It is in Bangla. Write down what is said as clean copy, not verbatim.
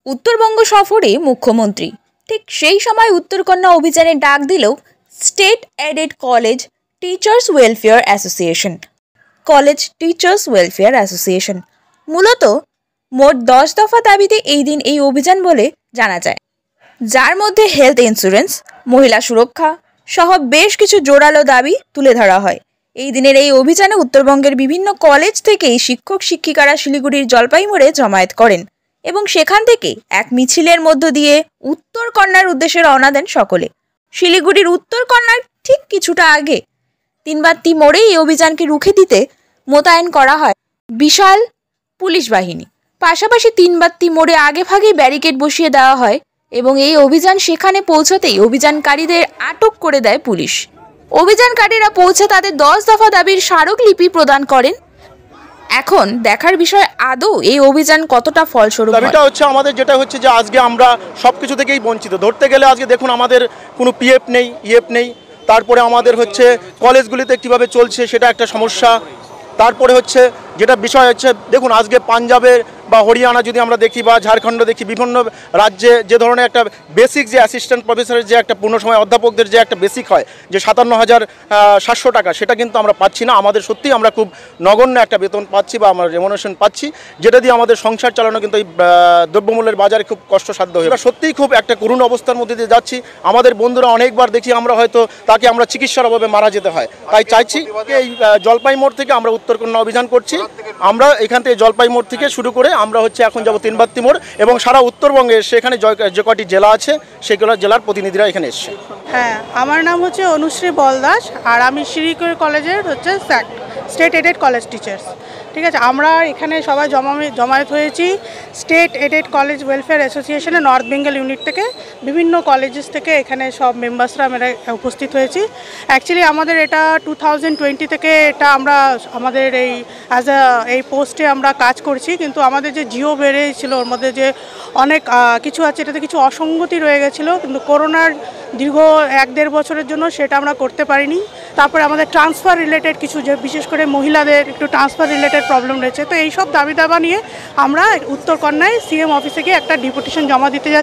উত্তরবঙ্গ সফরে মুখ্যমন্ত্রী। ঠিক সেই সময় উত্তরকন্যা অভিযানে ডাক দিল state aided college teachers welfare association. মূলত মোট 10 দফা দাবিতে এই দিন এই অভিযান বলে জানা যায়, যার মধ্যে হেলথ ইন্স্যুরেন্স, মহিলা সুরক্ষা সহ বেশ কিছু জোরালো দাবি তুলে ধরা হয়। এই দিনের এই অভিযানে উত্তরবঙ্গের বিভিন্ন কলেজ থেকেই শিক্ষক শিক্ষিকারা শিলিগুড়ির জলপাইমোড়ে জমায়েত করেন এবং সেখান থেকে এক মিছিলের মধ্য দিয়ে উত্তরকন্যার উদ্দেশ্যে রওনা দেন সকলে। শিলিগুড়ির উত্তরকন্যার ঠিক কিছুটা আগে তিনবাত্তি মোড়ে এই অভিযানকে রুখে দিতে মোতায়েন করা হয় বিশাল পুলিশ বাহিনী। পাশাপাশি তিনবাত্তি মোড়ে আগে ভাগেই ব্যারিকেড বসিয়ে দেওয়া হয় এবং এই অভিযান সেখানে পৌঁছতেই অভিযানকারীদের আটক করে দেয় পুলিশ। অভিযানকারীরা পৌঁছে তাদের 10 দফা দাবির স্মারকলিপি প্রদান করেন। এখন দেখার বিষয় আদৌ এই অভিযান কতটা ফলস্বরূপ। দাবিটা হচ্ছে আমাদের যেটা হচ্ছে যে আজকে আমরা সব কিছু থেকেই বঞ্চিত। ধরতে গেলে আজকে দেখুন আমাদের কোনো পিএফ নেই, ইএফ নেই। তারপরে আমাদের হচ্ছে কলেজগুলিতে কীভাবে চলছে সেটা একটা সমস্যা। তারপরে হচ্ছে যেটা বিষয় হচ্ছে দেখুন আজকে পাঞ্জাবের বা হরিয়ানা যদি আমরা দেখি বা ঝাড়খণ্ড দেখি, বিভিন্ন রাজ্যে যে ধরনের একটা বেসিক যে অ্যাসিস্ট্যান্ট প্রফেসরের যে একটা পূর্ণ সময় অধ্যাপকদের যে একটা বেসিক হয় যে 57,700 টাকা, সেটা কিন্তু আমরা পাচ্ছি না। আমাদের সত্যিই আমরা খুব নগণ্য একটা বেতন পাচ্ছি বা আমরা রেমুনারেশন পাচ্ছি, যেটা দিয়ে আমাদের সংসার চালানো কিন্তু এই দ্রব্যমূল্যের বাজারে খুব কষ্টসাধ্য হয়ে আমরা সত্যিই খুব একটা করুণ অবস্থার মধ্যে দিয়ে যাচ্ছি। আমাদের বন্ধুরা অনেকবার দেখি আমরা হয়তো তাকে আমরা চিকিৎসার অভাবে মারা যেতে হয়। তাই চাইছি এই জলপাই মোড় থেকে আমরা উত্তরকন্যা অভিযান করছি। আমরা এখান থেকে জলপাই মোড় থেকে শুরু করে আমরা হচ্ছে এখন যাব তিনবাত্তি মোড় এবং সারা উত্তরবঙ্গে সেখানে যে কয়টি জেলা আছে সেগুলো জেলার প্রতিনিধিরা এখানে এসছে। হ্যাঁ, আমার নাম হচ্ছে অনুশ্রী বলদাস আর আমি শিলিগুড়ি কলেজের হচ্ছে স্টেট এডেড কলেজ টিচার্স। ঠিক আছে, আমরা এখানে সবাই জমায়েত হয়েছি স্টেট এডেড কলেজ ওয়েলফেয়ার অ্যাসোসিয়েশনে নর্থ বেঙ্গল ইউনিট থেকে। বিভিন্ন কলেজেস থেকে এখানে সব মেম্বার্সরা আমরা উপস্থিত হয়েছি। অ্যাকচুয়ালি আমাদের এটা 2020 থেকে এটা আমরা আমাদের এই পোস্টে আমরা কাজ করছি, কিন্তু আমাদের যে জিও বেড়েছিল ওর মধ্যে যে অনেক কিছু আছে, এটাতে কিছু অসঙ্গতি রয়ে গেছিলো, কিন্তু করোনার দীর্ঘ 1-1.5 বছরের জন্য সেটা আমরা করতে পারিনি। তারপরে আমাদের ট্রান্সফার রিলেটেড কিছু, যে বিশেষ করে মহিলাদের একটু ট্রান্সফার রিলেটেড প্রবলেম রয়েছে। তো এইসব দাবি দাবা নিয়ে আমরা উত্তরকন্যায় সিএম অফিসে গিয়ে একটা ডেপুটেশন জমা দিতে যাচ্ছি।